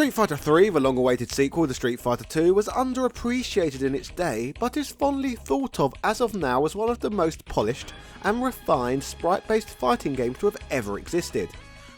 Street Fighter III, the long-awaited sequel to Street Fighter II, was underappreciated in its day, but is fondly thought of as of now as one of the most polished and refined sprite-based fighting games to have ever existed.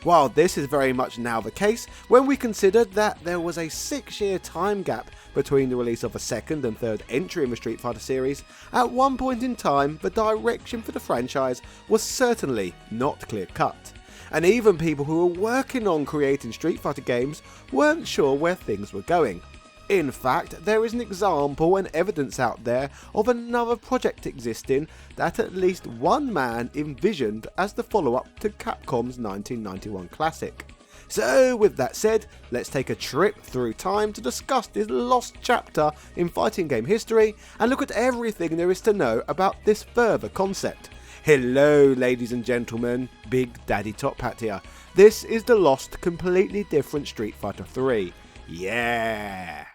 While this is very much now the case, when we consider that there was a 6-year time gap between the release of the second and third entry in the Street Fighter series, at one point in time the direction for the franchise was certainly not clear-cut. And even people who were working on creating Street Fighter games weren't sure where things were going. In fact, there is an example and evidence out there of another project existing that at least one man envisioned as the follow-up to Capcom's 1991 classic. So with that said, let's take a trip through time to discuss this lost chapter in fighting game history and look at everything there is to know about this further concept. Hello ladies and gentlemen, Big Daddy Top Hat here. This is the lost, completely different Street Fighter 3. Yeah!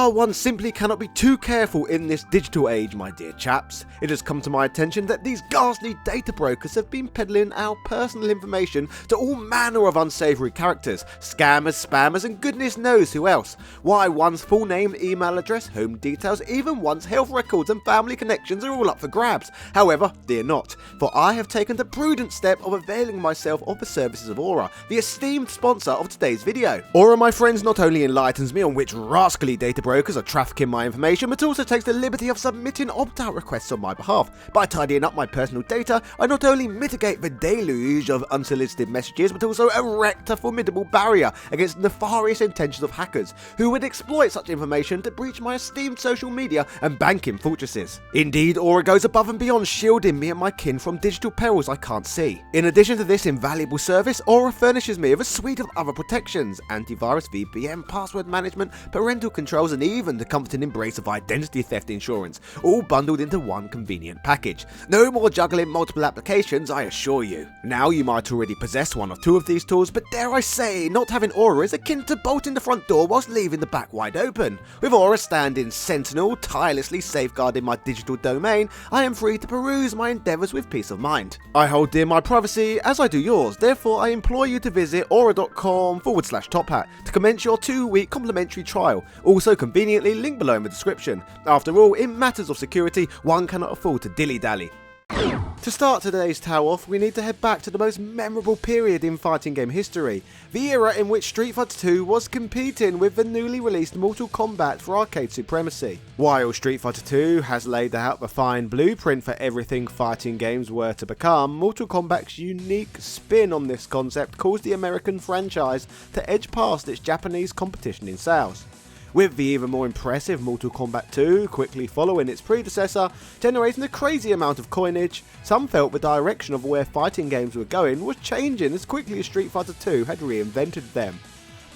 One simply cannot be too careful in this digital age, my dear chaps. It has come to my attention that these ghastly data brokers have been peddling our personal information to all manner of unsavoury characters, scammers, spammers and goodness knows who else. Why, one's full name, email address, home details, even one's health records and family connections are all up for grabs. However, fear not, for I have taken the prudent step of availing myself of the services of Aura, the esteemed sponsor of today's video. Aura, my friends, not only enlightens me on which rascally data brokers are trafficking my information, but also takes the liberty of submitting opt-out requests on my behalf. By tidying up my personal data, I not only mitigate the deluge of unsolicited messages, but also erect a formidable barrier against the nefarious intentions of hackers, who would exploit such information to breach my esteemed social media and banking fortresses. Indeed, Aura goes above and beyond shielding me and my kin from digital perils I can't see. In addition to this invaluable service, Aura furnishes me with a suite of other protections: antivirus, VPN, password management, parental controls, and even the comforting embrace of identity theft insurance, all bundled into one convenient package. No more juggling multiple applications, I assure you. Now you might already possess one or two of these tools, but dare I say, not having Aura is akin to bolting the front door whilst leaving the back wide open. With Aura standing sentinel, tirelessly safeguarding my digital domain, I am free to peruse my endeavours with peace of mind. I hold dear my privacy, as I do yours, therefore I implore you to visit aura.com/tophat to commence your 2-week complimentary trial. Also conveniently linked below in the description. After all, in matters of security, one cannot afford to dilly-dally. To start today's tale off, we need to head back to the most memorable period in fighting game history, the era in which Street Fighter 2 was competing with the newly released Mortal Kombat for arcade supremacy. While Street Fighter 2 has laid out the fine blueprint for everything fighting games were to become, Mortal Kombat's unique spin on this concept caused the American franchise to edge past its Japanese competition in sales. With the even more impressive Mortal Kombat 2 quickly following its predecessor, generating a crazy amount of coinage, some felt the direction of where fighting games were going was changing as quickly as Street Fighter 2 had reinvented them.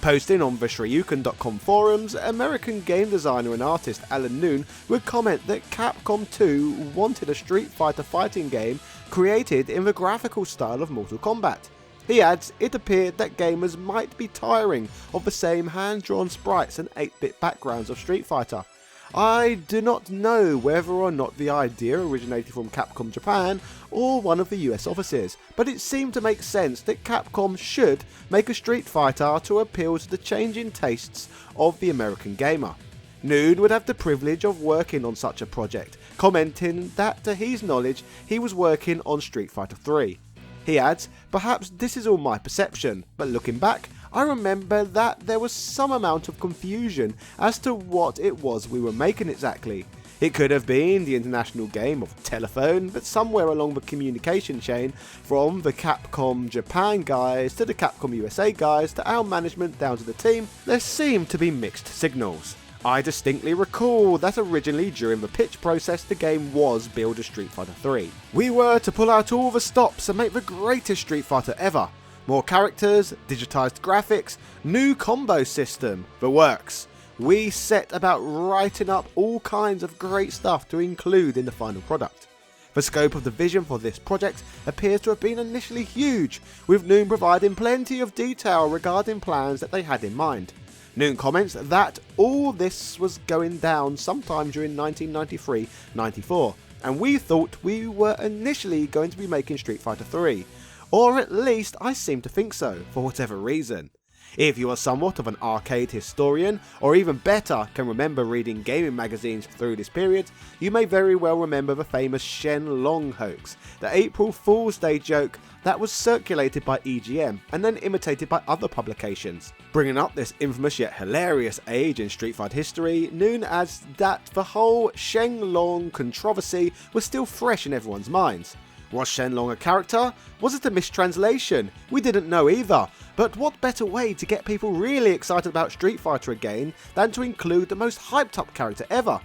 Posting on the Shoryuken.com forums, American game designer and artist Alan Noon would comment that Capcom 2 wanted a Street Fighter fighting game created in the graphical style of Mortal Kombat. He adds, it appeared that gamers might be tiring of the same hand-drawn sprites and 8-bit backgrounds of Street Fighter. I do not know whether or not the idea originated from Capcom Japan or one of the US offices, but it seemed to make sense that Capcom should make a Street Fighter to appeal to the changing tastes of the American gamer. Noon would have the privilege of working on such a project, commenting that to his knowledge he was working on Street Fighter 3. He adds, perhaps this is all my perception, but looking back, I remember that there was some amount of confusion as to what it was we were making exactly. It could have been the international game of telephone, but somewhere along the communication chain, from the Capcom Japan guys to the Capcom USA guys to our management down to the team, there seemed to be mixed signals. I distinctly recall that originally during the pitch process the game was billed as Street Fighter 3. We were to pull out all the stops and make the greatest Street Fighter ever. More characters, digitised graphics, new combo system, the works. We set about writing up all kinds of great stuff to include in the final product. The scope of the vision for this project appears to have been initially huge, with Noon providing plenty of detail regarding plans that they had in mind. Noon comments that all this was going down sometime during 1993-94, and we thought we were initially going to be making Street Fighter 3, or at least I seem to think so, for whatever reason. If you are somewhat of an arcade historian, or even better, can remember reading gaming magazines through this period, you may very well remember the famous Shang Long hoax, the April Fool's Day joke that was circulated by EGM and then imitated by other publications, bringing up this infamous yet hilarious age in Street Fighter history known as that the whole Shang Long controversy was still fresh in everyone's minds. Was Shang Long a character? Was it a mistranslation? We didn't know either, but what better way to get people really excited about Street Fighter again than to include the most hyped up character ever?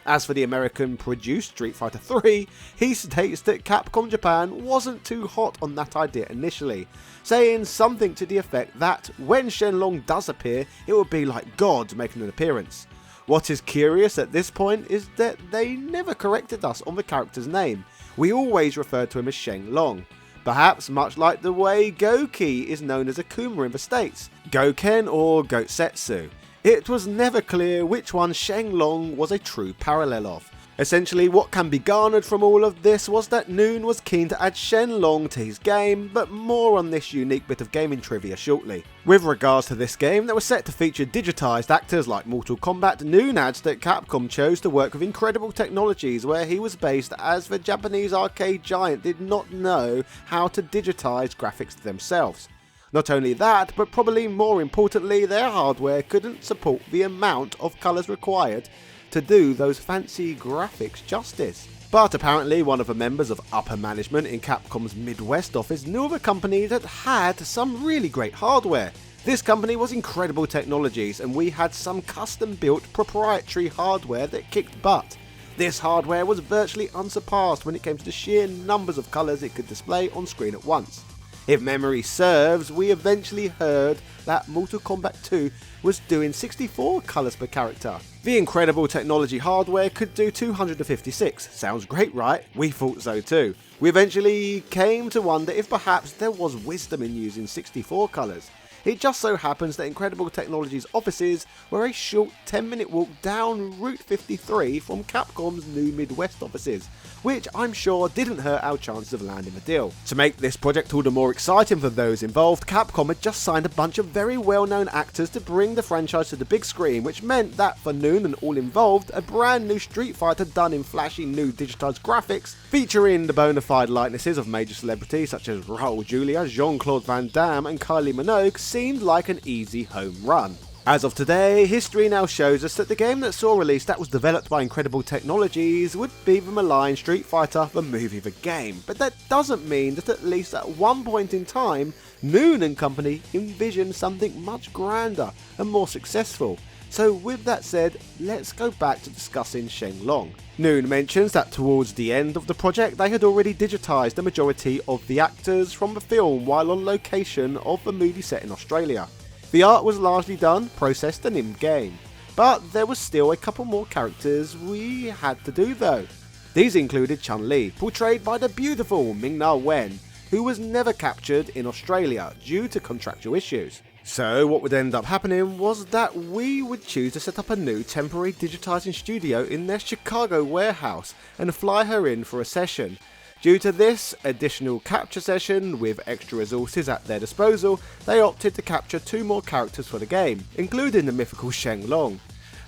As for the American produced Street Fighter 3, he states that Capcom Japan wasn't too hot on that idea initially, saying something to the effect that when Shang Long does appear, it would be like God making an appearance. What is curious at this point is that they never corrected us on the character's name. We always referred to him as Shang Long. Perhaps much like the way Goki is known as Akuma in the States, Goken or Goetsetsu. It was never clear which one Shang Long was a true parallel of. Essentially, what can be garnered from all of this was that Noon was keen to add Shang Long to his game, but more on this unique bit of gaming trivia shortly. With regards to this game that was set to feature digitised actors like Mortal Kombat, Noon adds that Capcom chose to work with incredible technologies where he was based, as the Japanese arcade giant did not know how to digitise graphics themselves. Not only that, but probably more importantly, their hardware couldn't support the amount of colours required to do those fancy graphics justice. But apparently one of the members of upper management in Capcom's Midwest office knew of a company that had some really great hardware. This company was Incredible Technologies, and we had some custom built proprietary hardware that kicked butt. This hardware was virtually unsurpassed when it came to the sheer numbers of colours it could display on screen at once. If memory serves, we eventually heard that Mortal Kombat 2 was doing 64 colours per character. The Incredible Technology hardware could do 256. Sounds great, right? We thought so too. We eventually came to wonder if perhaps there was wisdom in using 64 colours. It just so happens that Incredible Technology's offices were a short 10-minute walk down Route 53 from Capcom's new Midwest offices, which I'm sure didn't hurt our chances of landing a deal. To make this project all the more exciting for those involved, Capcom had just signed a bunch of very well-known actors to bring the franchise to the big screen, which meant that for Noon and all involved, a brand new Street Fighter done in flashy new digitized graphics, featuring the bona fide likenesses of major celebrities such as Raul Julia, Jean-Claude Van Damme and Kylie Minogue, seemed like an easy home run. As of today, history now shows us that the game that saw release that was developed by Incredible Technologies would be the maligned Street Fighter, the movie, the game. But that doesn't mean that at least at one point in time, Noon and company envisioned something much grander and more successful. So with that said, let's go back to discussing Shang Long. Noon mentions that towards the end of the project they had already digitised the majority of the actors from the film while on location of the movie set in Australia. The art was largely done, processed and in-game, but there was still a couple more characters we had to do though. These included Chun Li, portrayed by the beautiful Ming-Na Wen, who was never captured in Australia due to contractual issues. So what would end up happening was that we would choose to set up a new temporary digitising studio in their Chicago warehouse and fly her in for a session. Due to this additional capture session with extra resources at their disposal, they opted to capture 2 more characters for the game, including the mythical Shang Long.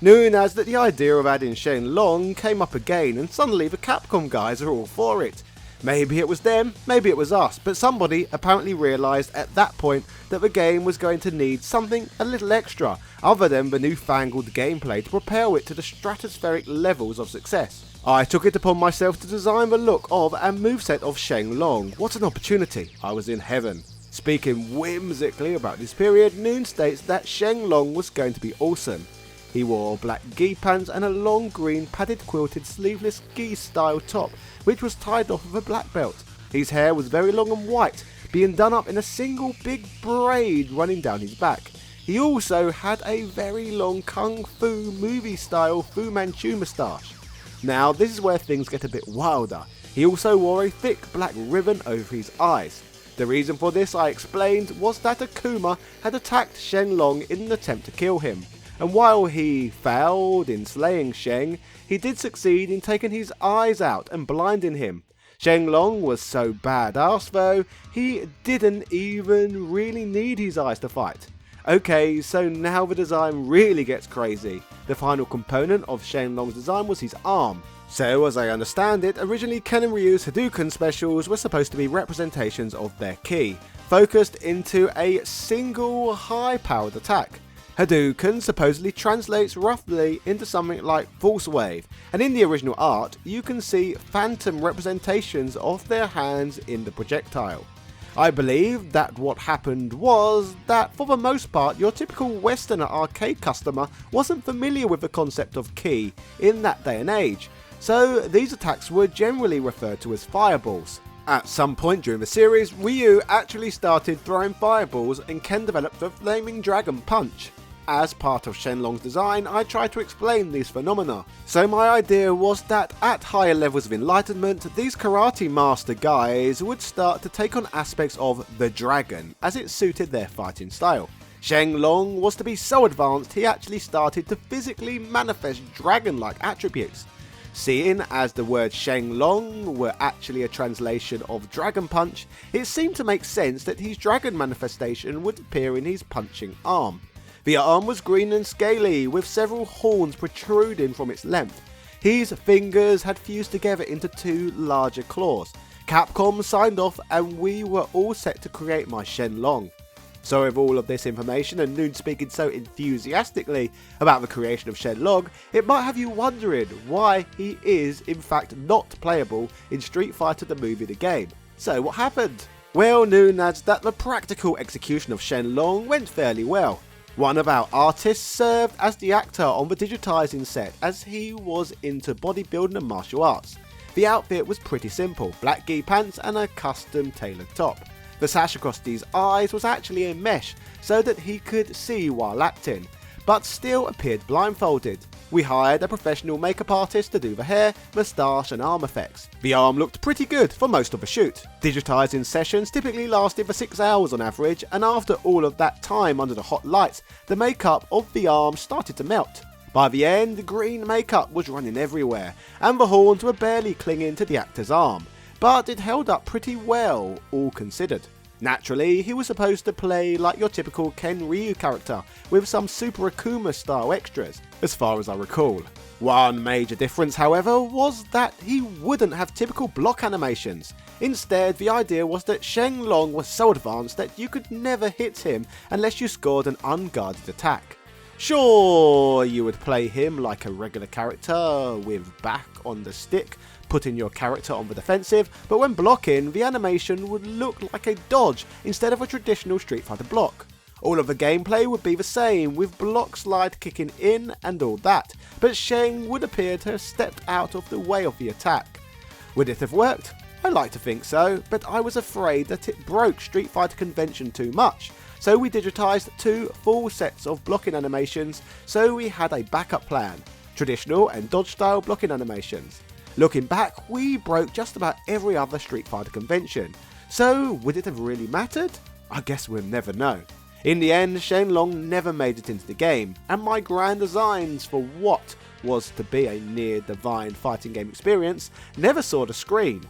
Known as that the idea of adding Shang Long came up again and suddenly the Capcom guys are all for it. Maybe it was them, maybe it was us, but somebody apparently realised at that point that the game was going to need something a little extra other than the newfangled gameplay to propel it to the stratospheric levels of success. I took it upon myself to design the look of and moveset of Shang Long. What an opportunity, I was in heaven. Speaking whimsically about this period, Noon states that Shang Long was going to be awesome. He wore black gi pants and a long green padded quilted sleeveless gi style top, which was tied off with a black belt. His hair was very long and white, being done up in a single big braid running down his back. He also had a very long kung fu movie style Fu Manchu moustache. Now this is where things get a bit wilder. He also wore a thick black ribbon over his eyes. The reason for this, I explained, was that Akuma had attacked Shang Long in an attempt to kill him, and while he failed in slaying Shang, he did succeed in taking his eyes out and blinding him. Shang Long was so badass though, he didn't even really need his eyes to fight. Okay, so now the design really gets crazy. The final component of Shang Long's design was his arm. So as I understand it, originally Ken and Ryu's Hadouken specials were supposed to be representations of their ki, focused into a single high-powered attack. Hadouken supposedly translates roughly into something like Force Wave, and in the original art you can see phantom representations of their hands in the projectile. I believe that what happened was that for the most part your typical Western arcade customer wasn't familiar with the concept of ki in that day and age, so these attacks were generally referred to as fireballs. At some point during the series, Ryu actually started throwing fireballs and Ken developed the Flaming Dragon Punch. As part of Shang Long's design, I tried to explain these phenomena. So my idea was that at higher levels of enlightenment, these karate master guys would start to take on aspects of the dragon, as it suited their fighting style. Shang Long was to be so advanced he actually started to physically manifest dragon-like attributes. Seeing as the word Shang Long were actually a translation of Dragon Punch, it seemed to make sense that his dragon manifestation would appear in his punching arm. The arm was green and scaly, with several horns protruding from its length. His fingers had fused together into two larger claws. Capcom signed off and we were all set to create my Shang Long. So with all of this information and Noon speaking so enthusiastically about the creation of Shang Long, it might have you wondering why he is in fact not playable in Street Fighter the movie the game. So what happened? Well, Noon adds that the practical execution of Shang Long went fairly well. One of our artists served as the actor on the digitizing set as he was into bodybuilding and martial arts. The outfit was pretty simple, black gi pants and a custom tailored top. The sash across these eyes was actually in mesh so that he could see while acting, but still appeared blindfolded. We hired a professional makeup artist to do the hair, moustache and arm effects. The arm looked pretty good for most of the shoot. Digitizing sessions typically lasted for 6 hours on average, and after all of that time under the hot lights, the makeup of the arm started to melt. By the end, green makeup was running everywhere, and the horns were barely clinging to the actor's arm, but it held up pretty well, all considered. Naturally, he was supposed to play like your typical Ken Ryu character, with some Super Akuma style extras, as far as I recall. One major difference, however, was that he wouldn't have typical block animations. Instead, the idea was that Shang Long was so advanced that you could never hit him unless you scored an unguarded attack. Sure, you would play him like a regular character, with back on the stick, putting your character on the defensive, but when blocking, the animation would look like a dodge instead of a traditional Street Fighter block. All of the gameplay would be the same, with block slide kicking in and all that, but Shang would appear to have stepped out of the way of the attack. Would it have worked? I like to think so, but I was afraid that it broke Street Fighter convention too much, so we digitized 2 full sets of blocking animations so we had a backup plan, traditional and dodge style blocking animations. Looking back, we broke just about every other Street Fighter convention, so would it have really mattered? I guess we'll never know. In the end, Shang Long never made it into the game, and my grand designs for what was to be a near divine fighting game experience never saw the screen.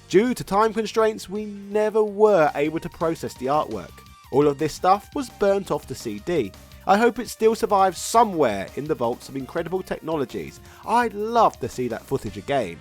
Due to time constraints, we never were able to process the artwork. All of this stuff was burnt off the CD. I hope it still survives somewhere in the vaults of incredible technologies. I'd love to see that footage again.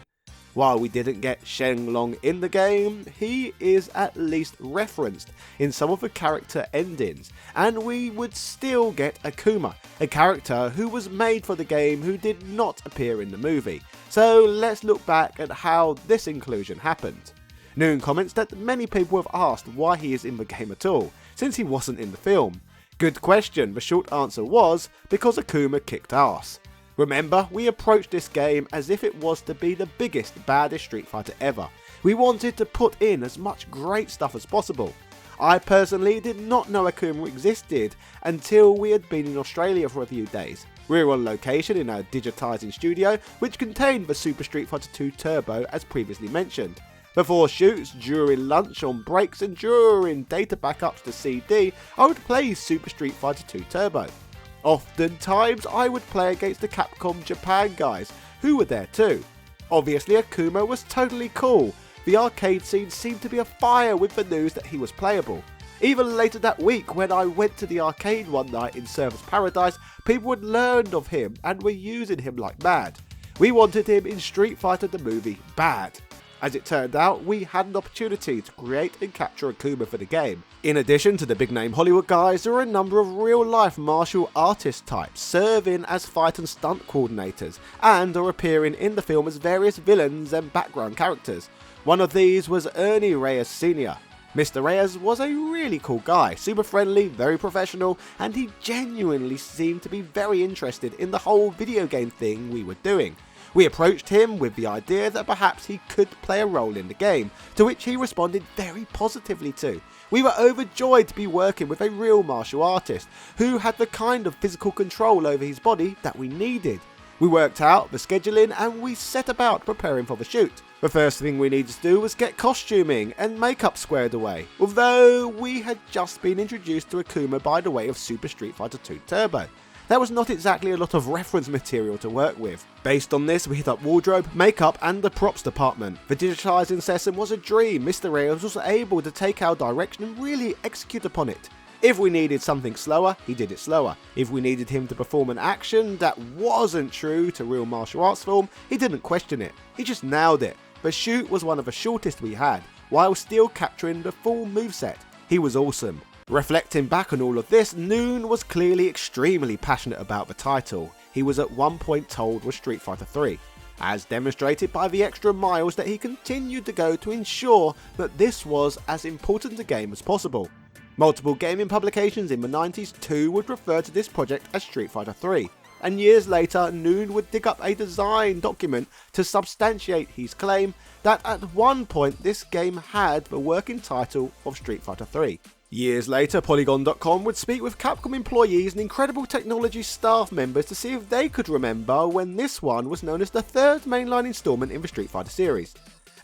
While we didn't get Shang Long in the game, he is at least referenced in some of the character endings, and we would still get Akuma, a character who was made for the game who did not appear in the movie. So let's look back at how this inclusion happened. Noon comments that many people have asked why he is in the game at all, since he wasn't in the film. Good question, the short answer was because Akuma kicked ass. Remember, we approached this game as if it was to be the biggest, baddest Street Fighter ever. We wanted to put in as much great stuff as possible. I personally did not know Akuma existed until we had been in Australia for a few days. We were on location in our digitizing studio, which contained the Super Street Fighter 2 Turbo as previously mentioned. Before shoots, during lunch, on breaks and during data backups to CD, I would play Super Street Fighter 2 Turbo. Oftentimes I would play against the Capcom Japan guys, who were there too. Obviously Akuma was totally cool. The arcade scene seemed to be afire with the news that he was playable. Even later that week, when I went to the arcade one night in Surfer's Paradise, people had learned of him and were using him like mad. We wanted him in Street Fighter the movie bad. As it turned out, we had an opportunity to create and capture Akuma for the game. In addition to the big name Hollywood guys, there were a number of real life martial artist types serving as fight and stunt coordinators, and are appearing in the film as various villains and background characters. One of these was Ernie Reyes Sr. Mr. Reyes was a really cool guy, super friendly, very professional, and he genuinely seemed to be very interested in the whole video game thing we were doing. We approached him with the idea that perhaps he could play a role in the game, to which he responded very positively to. We were overjoyed to be working with a real martial artist, who had the kind of physical control over his body that we needed. We worked out the scheduling and we set about preparing for the shoot. The first thing we needed to do was get costuming and makeup squared away, although we had just been introduced to Akuma by the way of Super Street Fighter 2 Turbo. There was not exactly a lot of reference material to work with. Based on this, we hit up wardrobe, makeup and the props department. The digitizing session was a dream. Mr. Reyes was able to take our direction and really execute upon it. If we needed something slower, he did it slower. If we needed him to perform an action that wasn't true to real martial arts film, he didn't question it. He just nailed it. The shoot was one of the shortest we had, while still capturing the full moveset. He was awesome. Reflecting back on all of this, Noon was clearly extremely passionate about the title he was at one point told was Street Fighter 3, as demonstrated by the extra miles that he continued to go to ensure that this was as important a game as possible. Multiple gaming publications in the 90s too would refer to this project as Street Fighter 3, and years later Noon would dig up a design document to substantiate his claim that at one point this game had the working title of Street Fighter 3. Years later, Polygon.com would speak with Capcom employees and Incredible Technology staff members to see if they could remember when this one was known as the third mainline installment in the Street Fighter series.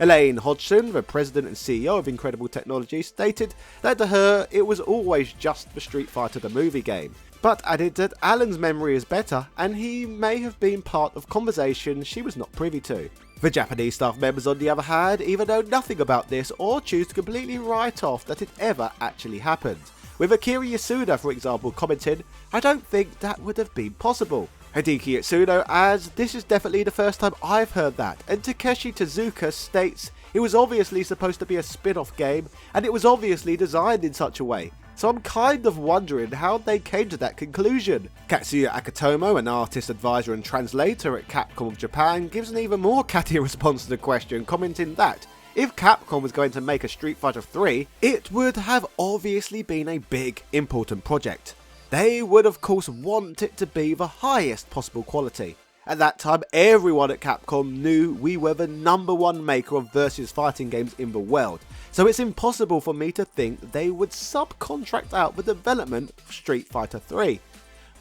Elaine Hodgson, the president and CEO of Incredible Technology, stated that to her it was always just the Street Fighter the movie game, but added that Alan's memory is better and he may have been part of conversations she was not privy to. The Japanese staff members on the other hand either know nothing about this or choose to completely write off that it ever actually happened, with Akira Yasuda for example commenting, "I don't think that would have been possible." Hideki Itsuno adds, "This is definitely the first time I've heard that," and Takeshi Tezuka states, "It was obviously supposed to be a spin-off game and it was obviously designed in such a way. So I'm kind of wondering how they came to that conclusion." Katsuya Akitomo, an artist, advisor and translator at Capcom of Japan, gives an even more catty response to the question, commenting that if Capcom was going to make a Street Fighter 3, it would have obviously been a big, important project. They would of course want it to be the highest possible quality. At that time, everyone at Capcom knew we were the #1 maker of versus fighting games in the world, so it's impossible for me to think they would subcontract out the development of Street Fighter 3.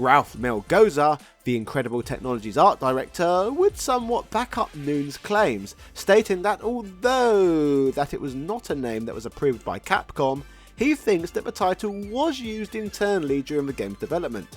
Ralph Melgoza, the Incredible Technologies art director, would somewhat back up Noon's claims, stating that although that it was not a name that was approved by Capcom, he thinks that the title was used internally during the game's development.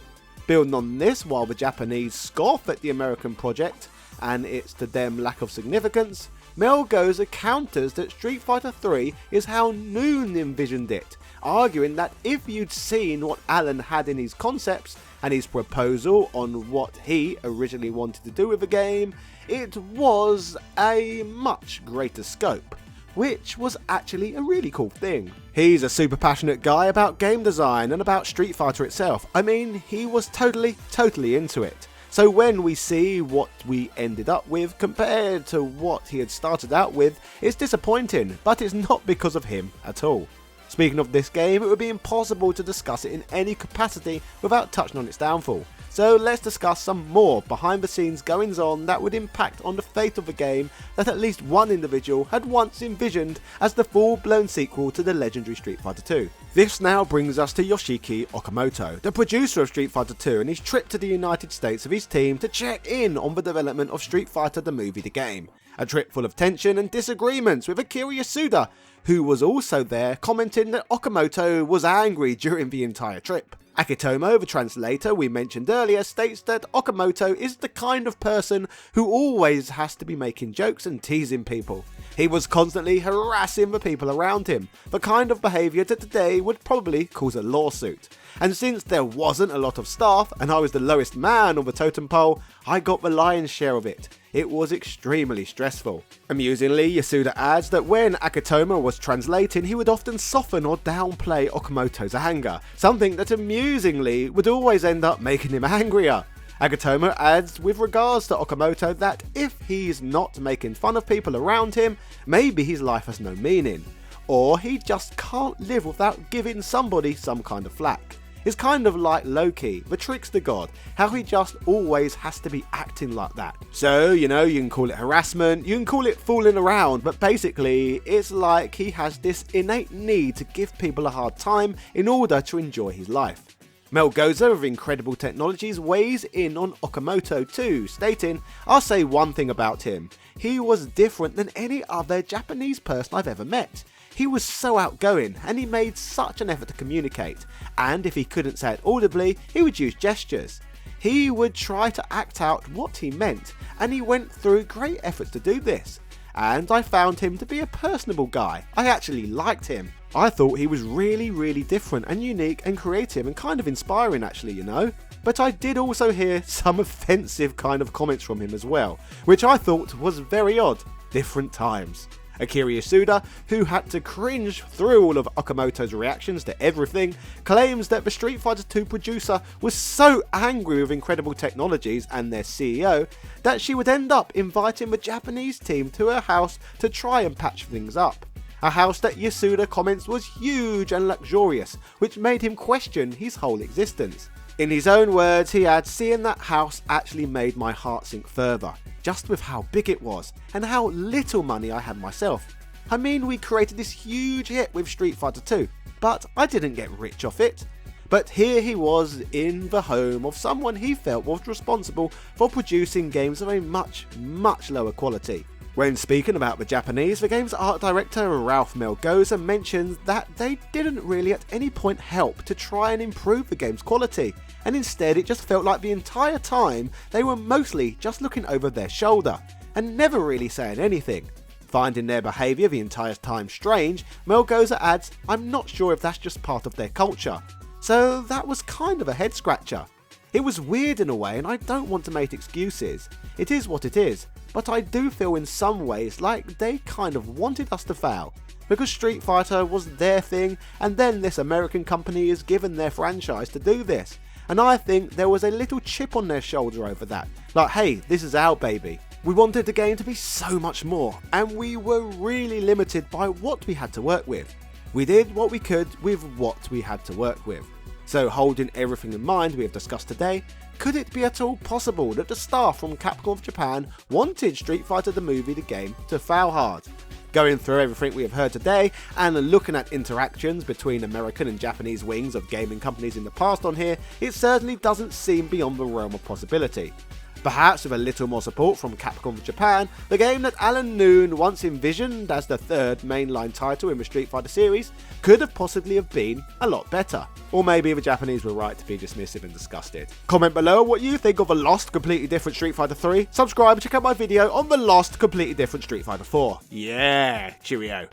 Building on this, while the Japanese scoff at the American project and its to them lack of significance, Melgoza counters that Street Fighter 3 is how Noon envisioned it, arguing that if you'd seen what Alan had in his concepts and his proposal on what he originally wanted to do with the game, it was a much greater scope, which was actually a really cool thing. He's a super passionate guy about game design and about Street Fighter itself. I mean, he was totally into it. So when we see what we ended up with compared to what he had started out with, it's disappointing, but it's not because of him at all. Speaking of this game, it would be impossible to discuss it in any capacity without touching on its downfall. So let's discuss some more behind the scenes goings on that would impact on the fate of the game that at least one individual had once envisioned as the full-blown sequel to the legendary Street Fighter 2. This now brings us to Yoshiki Okamoto, the producer of Street Fighter 2, and his trip to the United States with his team to check in on the development of Street Fighter the movie the game. A trip full of tension and disagreements with Akira Yasuda, who was also there, commenting that Okamoto was angry during the entire trip. Akitomo, the translator we mentioned earlier, states that Okamoto is the kind of person who always has to be making jokes and teasing people. He was constantly harassing the people around him, the kind of behaviour that today would probably cause a lawsuit. And since there wasn't a lot of staff and I was the lowest man on the totem pole, I got the lion's share of it. It was extremely stressful. Amusingly, Yasuda adds that when Akitomo was translating, he would often soften or downplay Okamoto's anger, something that amusingly would always end up making him angrier. Akitomo adds with regards to Okamoto that if he's not making fun of people around him, maybe his life has no meaning, or he just can't live without giving somebody some kind of flack. It's kind of like Loki, the trickster god, how he just always has to be acting like that. So, you can call it harassment, you can call it fooling around, but basically it's like he has this innate need to give people a hard time in order to enjoy his life. Melgoza of Incredible Technologies weighs in on Okamoto too, stating, "I'll say one thing about him. He was different than any other Japanese person I've ever met. He was so outgoing and he made such an effort to communicate, and if he couldn't say it audibly, he would use gestures. He would try to act out what he meant, and he went through great efforts to do this. And I found him to be a personable guy. I actually liked him. I thought he was really different and unique and creative and kind of inspiring actually, But I did also hear some offensive kind of comments from him as well, which I thought was very odd. Different times." Akira Yasuda, who had to cringe through all of Okamoto's reactions to everything, claims that the Street Fighter II producer was so angry with Incredible Technologies and their CEO that she would end up inviting the Japanese team to her house to try and patch things up. A house that Yasuda comments was huge and luxurious, which made him question his whole existence. In his own words, he adds, "Seeing that house actually made my heart sink further, just with how big it was and how little money I had myself. I mean, we created this huge hit with Street Fighter II, but I didn't get rich off it." But here he was in the home of someone he felt was responsible for producing games of a much lower quality. When speaking about the Japanese, the game's art director Ralph Melgoza mentions that they didn't really at any point help to try and improve the game's quality, and instead it just felt like the entire time they were mostly just looking over their shoulder and never really saying anything. Finding their behaviour the entire time strange, Melgoza adds, "I'm not sure if that's just part of their culture." So that was kind of a head scratcher. It was weird in a way, and I don't want to make excuses. It is what it is, but I do feel in some ways like they kind of wanted us to fail, because Street Fighter was their thing, and then this American company is given their franchise to do this, and I think there was a little chip on their shoulder over that, like, hey, this is our baby. We wanted the game to be so much more, and we were really limited by what we had to work with. We did what we could with what we had to work with. So holding everything in mind we have discussed today, could it be at all possible that the staff from Capcom of Japan wanted Street Fighter the movie, the game, to fail hard? Going through everything we have heard today and looking at interactions between American and Japanese wings of gaming companies in the past on here, it certainly doesn't seem beyond the realm of possibility. Perhaps with a little more support from Capcom of Japan, the game that Alan Noon once envisioned as the third mainline title in the Street Fighter series could have possibly have been a lot better. Or maybe the Japanese were right to be dismissive and disgusted. Comment below what you think of a lost, completely different Street Fighter 3. Subscribe and check out my video on the lost, completely different Street Fighter 4. Yeah, cheerio.